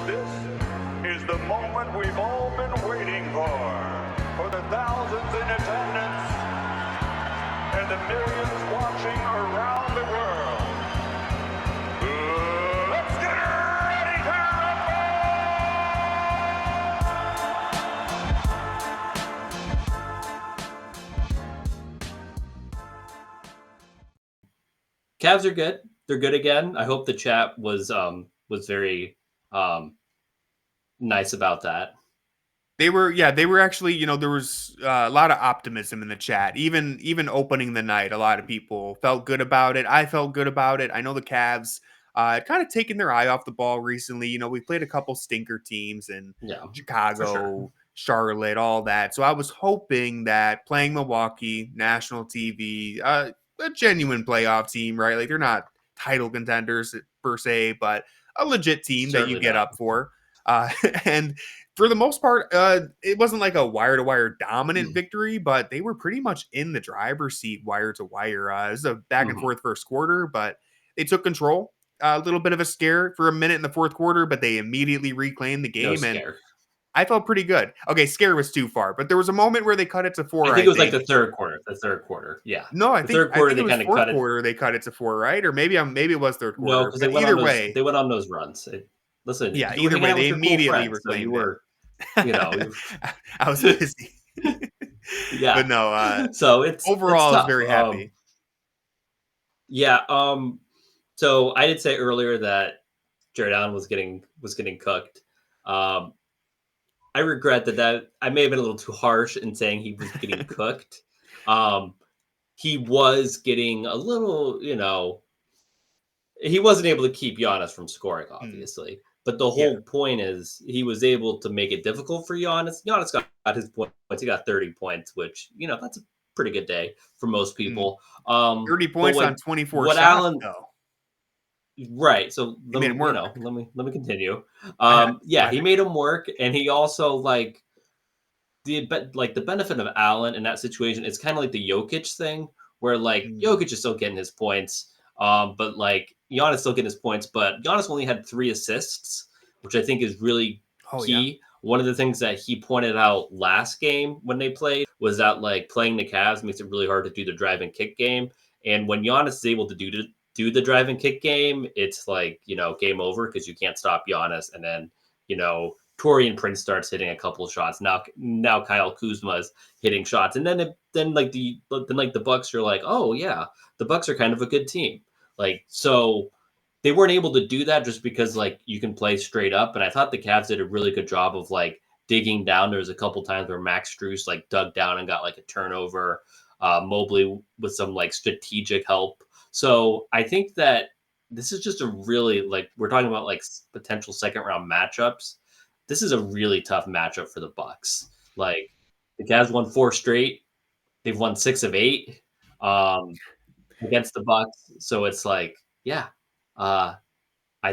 This is the moment we've all been waiting for the thousands in attendance and the millions watching around the world. Let's get ready to rumble! Cavs are good. They're good again. I hope the chat was very nice about that. They were actually, there was a lot of optimism in the chat. Even opening the night, a lot of people felt good about it. I felt good about it. I know the Cavs had kind of taken their eye off the ball recently. We played a couple stinker teams in Chicago, Charlotte, all that. So I was hoping that playing Milwaukee, national TV, a genuine playoff team, right? Like they're not title contenders per se, but a legit team that you get up for. And for the most part, it wasn't like a wire-to-wire dominant victory, but they were pretty much in the driver's seat wire-to-wire. It was a back-and-forth first quarter, but they took control. A little bit of a scare for a minute in the fourth quarter, but they immediately reclaimed the game, and I felt pretty good. Okay, scare was too far, but there was a moment where they cut it to 4. I think it was like the third quarter. Yeah. No, I think third quarter they kind of cut it. They cut it to 4, right? Or maybe it was third quarter. No, because they went on those runs. Listen, yeah, either way, they immediately reclaimed so you were, I was busy. Yeah, but no. So it's overall, it's I was very happy. So I did say earlier that Jarrett Allen was getting cooked. I regret that I may have been a little too harsh in saying he was getting cooked. He was getting a little, he wasn't able to keep Giannis from scoring, obviously. But the whole point is he was able to make it difficult for Giannis. Giannis got his points. He got 30 points, which, that's a pretty good day for most people. 30 points on 24 shots, Allen, though. Right. So let me continue. He made him work, and he also the benefit of Allen in that situation is kind of like the Jokic thing, where Jokic is still getting his points, but Giannis still getting his points, but Giannis only had 3 assists, which I think is really key. Yeah. One of the things that he pointed out last game when they played was that playing the Cavs makes it really hard to do the drive and kick game, and when Giannis is able to do the drive and kick game, it's game over because you can't stop Giannis. And then, Taurean Prince starts hitting a couple of shots. Now Kyle Kuzma is hitting shots. And then the Bucks are like, oh yeah, the Bucks are kind of a good team. So they weren't able to do that just because you can play straight up. And I thought the Cavs did a really good job of digging down. There was a couple times where Max Strus dug down and got a turnover. Mobley with some strategic help. So I think that this is just a really, we're talking about potential second round matchups. This is a really tough matchup for the Bucks. The Cavs won 4 straight. They've won 6 of 8 against the Bucks. So it's I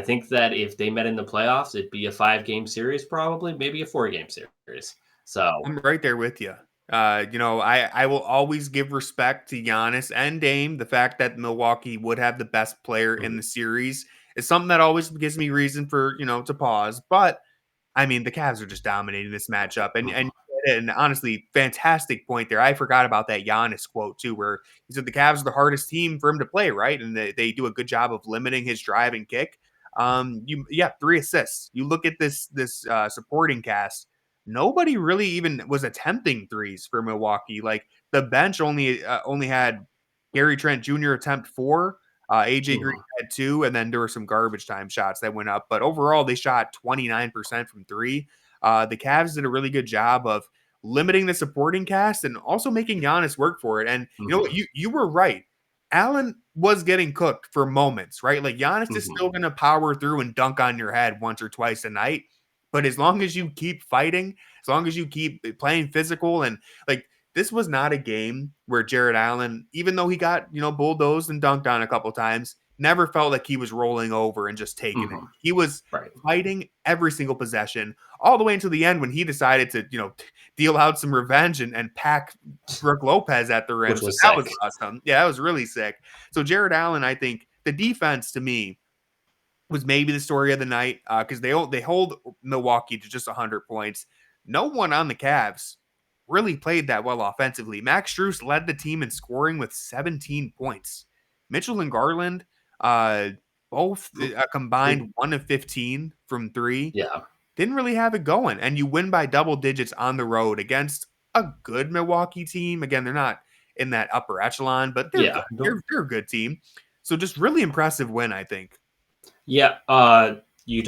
think that if they met in the playoffs, it'd be a 5-game series, probably, maybe a 4-game series. So I'm right there with you. I will always give respect to Giannis and Dame. The fact that Milwaukee would have the best player in the series is something that always gives me reason for, to pause. But I mean, the Cavs are just dominating this matchup, and honestly, fantastic point there. I forgot about that Giannis quote too, where he said the Cavs are the hardest team for him to play, right? And they do a good job of limiting his drive and kick. 3 assists. You look at this supporting cast. Nobody really even was attempting threes for Milwaukee. The bench only had Gary Trent Jr. attempt 4, AJ Green had 2, and then there were some garbage time shots that went up. But overall, they shot 29% from 3. The Cavs did a really good job of limiting the supporting cast and also making Giannis work for it. And you know what? You were right. Allen was getting cooked for moments, right? Giannis is still going to power through and dunk on your head once or twice a night. But as long as you keep fighting, as long as you keep playing physical, and this was not a game where Jarrett Allen, even though he got, bulldozed and dunked on a couple times, never felt like he was rolling over and just taking it. He was fighting every single possession all the way until the end when he decided to, deal out some revenge and pack Brook Lopez at the rim. That was awesome. Yeah, that was really sick. So Jarrett Allen, I think the defense to me, was maybe the story of the night because they hold Milwaukee to just 100 points. No one on the Cavs really played that well offensively. Max Strus led the team in scoring with 17 points. Mitchell and Garland, both combined 1 of 15 from 3. Yeah. Didn't really have it going. And you win by double digits on the road against a good Milwaukee team. Again, they're not in that upper echelon, but they're they're a good team. So just really impressive win, I think. Yeah. You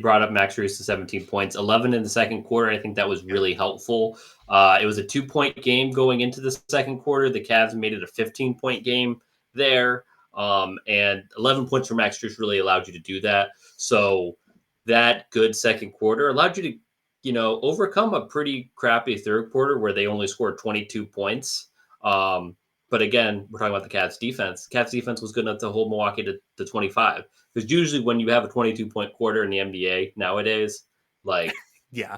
brought up Max Strus to 17 points, 11 in the second quarter. I think that was really helpful. It was a 2-point game going into the second quarter. The Cavs made it a 15-point game there. And 11 points for Max Strus really allowed you to do that. So that good second quarter allowed you to, overcome a pretty crappy third quarter where they only scored 22 points. But again, we're talking about the Cavs defense. Cavs defense was good enough to hold Milwaukee to 25. Because usually when you have a 22-point quarter in the NBA nowadays,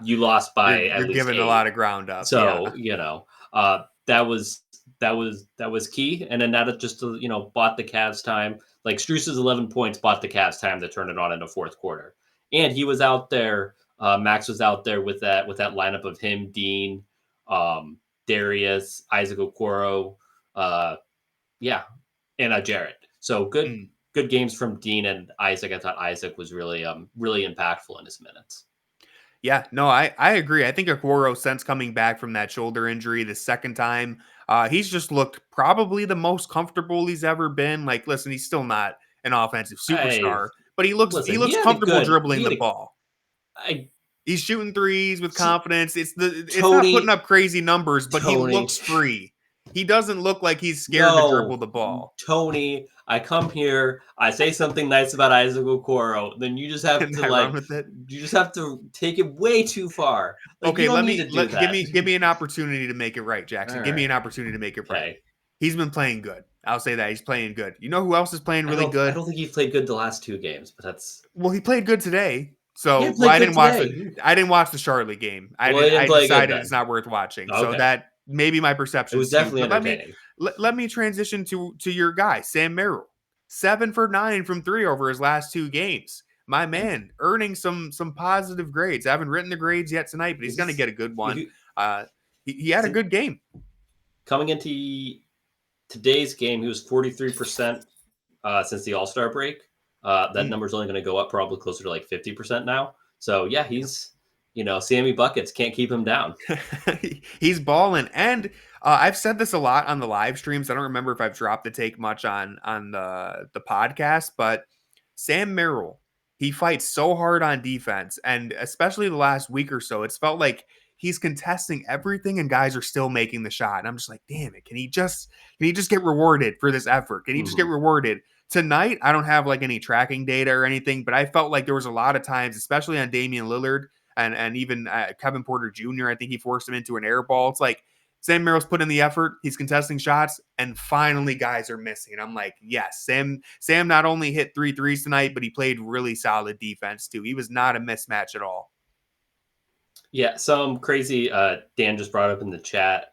you lost by you're at least giving 8. a lot of ground up. So, that was key. And then that just, bought the Cavs time. Like Strus's 11 points bought the Cavs time to turn it on in the fourth quarter. And he was out there. Max was out there with that lineup of him, Dean, Darius, Isaac Okoro, and Jarrett. So good games from Dean and Isaac. I thought Isaac was really impactful in his minutes. Yeah, no, I agree. I think Okoro, since coming back from that shoulder injury the second time, he's just looked probably the most comfortable he's ever been. Like, listen, he's still not an offensive superstar, but he looks comfortable dribbling the ball. He's shooting threes with confidence. It's not putting up crazy numbers, but he looks free. He doesn't look like he's scared to dribble the ball. Tony, I come here, I say something nice about Isaac Okoro, then you just have you just have to take it way too far. Okay, give me an opportunity to make it right, Jackson. Give me an opportunity to make it right. Okay. He's been playing good. I'll say that he's playing good. You know who else is playing really good? I don't think he played good the last 2 games, but that's he played good today. So I didn't watch the Charlotte game. I decided it's not worth watching. Okay. So that maybe my perception. It was definitely entertaining. Let me transition to your guy, Sam Merrill. 7 for 9 from 3 over his last 2 games. My man, earning some positive grades. I haven't written the grades yet tonight, but he's going to get a good one. He had a good game. Coming into today's game, he was 43% since the All-Star break. That number's only going to go up probably closer to 50% now. So yeah, he's, Sammy Buckets can't keep him down. He's balling. And I've said this a lot on the live streams. I don't remember if I've dropped the take much on the podcast, but Sam Merrill, he fights so hard on defense. And especially the last week or so, it's felt like he's contesting everything and guys are still making the shot. And I'm just like, damn it. Can he just get rewarded for this effort? Can he just get rewarded? Tonight, I don't have any tracking data or anything, but I felt like there was a lot of times, especially on Damian Lillard and even Kevin Porter Jr., I think he forced him into an air ball. It's like Sam Merrill's put in the effort. He's contesting shots, and finally guys are missing. And I'm like, yes, Sam not only hit 3 threes tonight, but he played really solid defense too. He was not a mismatch at all. Yeah, some crazy Dan just brought up in the chat.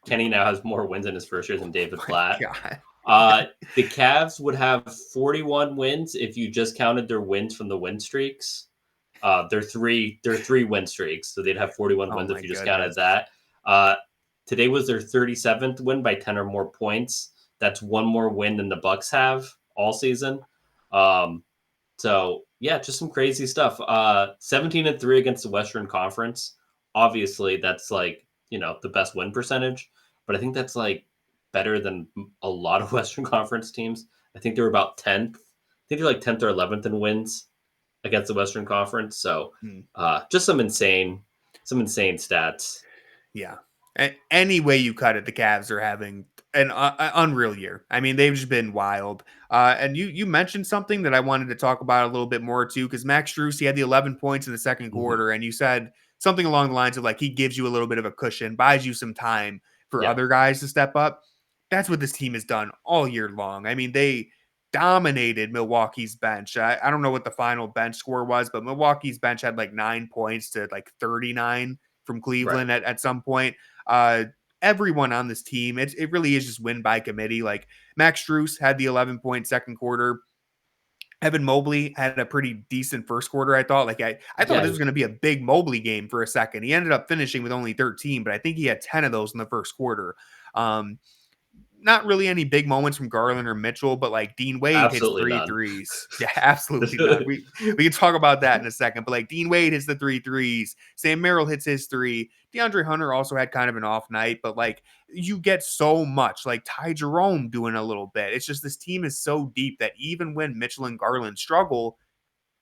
Kenny now has more wins in his first year than David Blatt. The Cavs would have 41 wins if you just counted their wins from the win streaks. They're three win streaks, so they'd have 41 wins if you just counted that. Today was their 37th win by 10 or more points. That's one more win than the Bucks have all season. So yeah, just some crazy stuff. 17-3 against the Western Conference. Obviously, that's the best win percentage, but I think that's better than a lot of Western Conference teams. I think they were about 10th. I think they're 10th or 11th in wins against the Western Conference. So just some insane stats. Yeah. Any way you cut it, the Cavs are having an unreal year. I mean, they've just been wild. And you mentioned something that I wanted to talk about a little bit more too, because Max Strus, he had the 11 points in the second quarter, and you said something along the lines of he gives you a little bit of a cushion, buys you some time for other guys to step up. That's what this team has done all year long. I mean, they dominated Milwaukee's bench. I don't know what the final bench score was, but Milwaukee's bench had 9 points to 39 from Cleveland at some point. Everyone on this team, it really is just win by committee. Max Strus had the 11-point second quarter. Evan Mobley had a pretty decent first quarter, I thought. Like, I thought this was going to be a big Mobley game for a second. He ended up finishing with only 13, but I think he had 10 of those in the first quarter. Not really any big moments from Garland or Mitchell, but like Dean Wade hits three threes. Yeah, absolutely none. We can talk about that in a second, but like Dean Wade hits the 3 threes. Sam Merrill hits his 3. DeAndre Hunter also had kind of an off night, but like you get so much, like Ty Jerome doing a little bit. It's just this team is so deep that even when Mitchell and Garland struggle,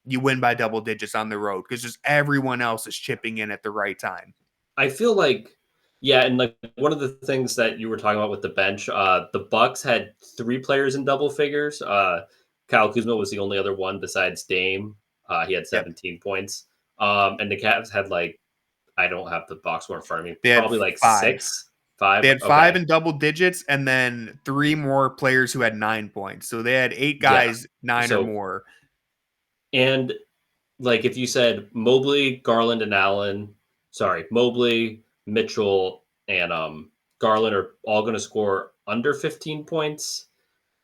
you win by double digits on the road because just everyone else is chipping in at the right time. I feel like, yeah, and like one of the things that you were talking about with the bench, the Bucks had 3 players in double figures. Kyle Kuzma was the only other one besides Dame. He had 17 points. And the Cavs had like, I don't have the box score in front of me. They probably like 5. 5. They had 5 in double digits, and then 3 more players who had 9 points. So they had 8 guys, 9 or more. And like if you said Mobley, Garland, and Allen, Mobley, Mitchell, and Garland are all going to score under 15 points,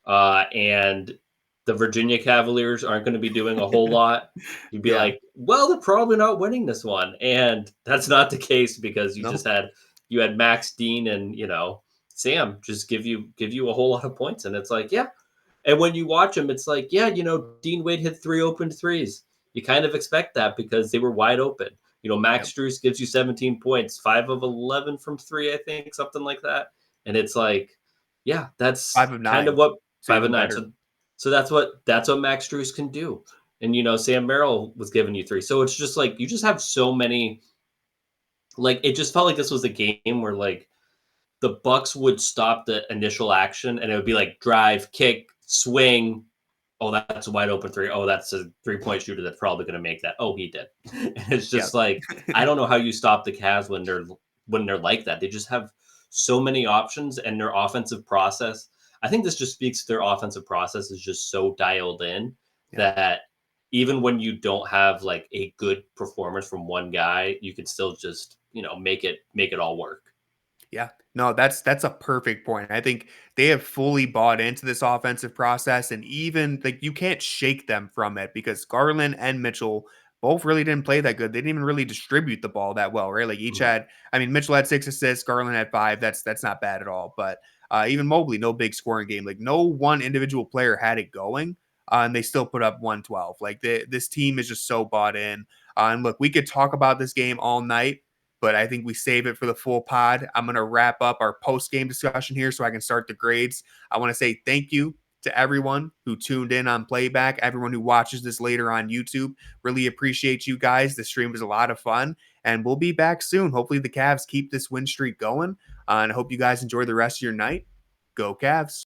and the Virginia Cavaliers aren't going to be doing a whole lot, you'd be like, well, they're probably not winning this one. And that's not the case because you had Max, Dean, and Sam just give you a whole lot of points, and it's like, yeah. And when you watch them, it's like, yeah, Dean Wade hit 3 open threes. You kind of expect that because they were wide open. Max Strus gives you 17 points, 5 of 11 from 3, I think, something like that. And it's like, yeah, that's 5 of 9. Kind of what 5 of 9. So that's what Max Strus can do. And Sam Merrill was giving you 3. So it's just like you just have so many. Like it just felt like this was a game where like the Bucks would stop the initial action and it would be like drive, kick, swing. Oh, that's a wide open 3. Oh, that's a 3-point shooter that's probably going to make that. Oh, he did. And it's just like, I don't know how you stop the Cavs when they're like that. They just have so many options, and their offensive process. I think this just speaks to their offensive process is just so dialed in that even when you don't have like a good performance from one guy, you can still just, make it all work. Yeah, no, that's a perfect point. I think they have fully bought into this offensive process, and even like you can't shake them from it because Garland and Mitchell both really didn't play that good. They didn't even really distribute the ball that well, right? Like each had, Mitchell had 6 assists, Garland had 5. That's not bad at all. But even Mobley, no big scoring game. Like no one individual player had it going, and they still put up 112. Like this team is just so bought in. And look, we could talk about this game all night, but I think we save it for the full pod. I'm going to wrap up our post-game discussion here so I can start the grades. I want to say thank you to everyone who tuned in on Playback, everyone who watches this later on YouTube. Really appreciate you guys. The stream was a lot of fun, and we'll be back soon. Hopefully the Cavs keep this win streak going, and I hope you guys enjoy the rest of your night. Go Cavs.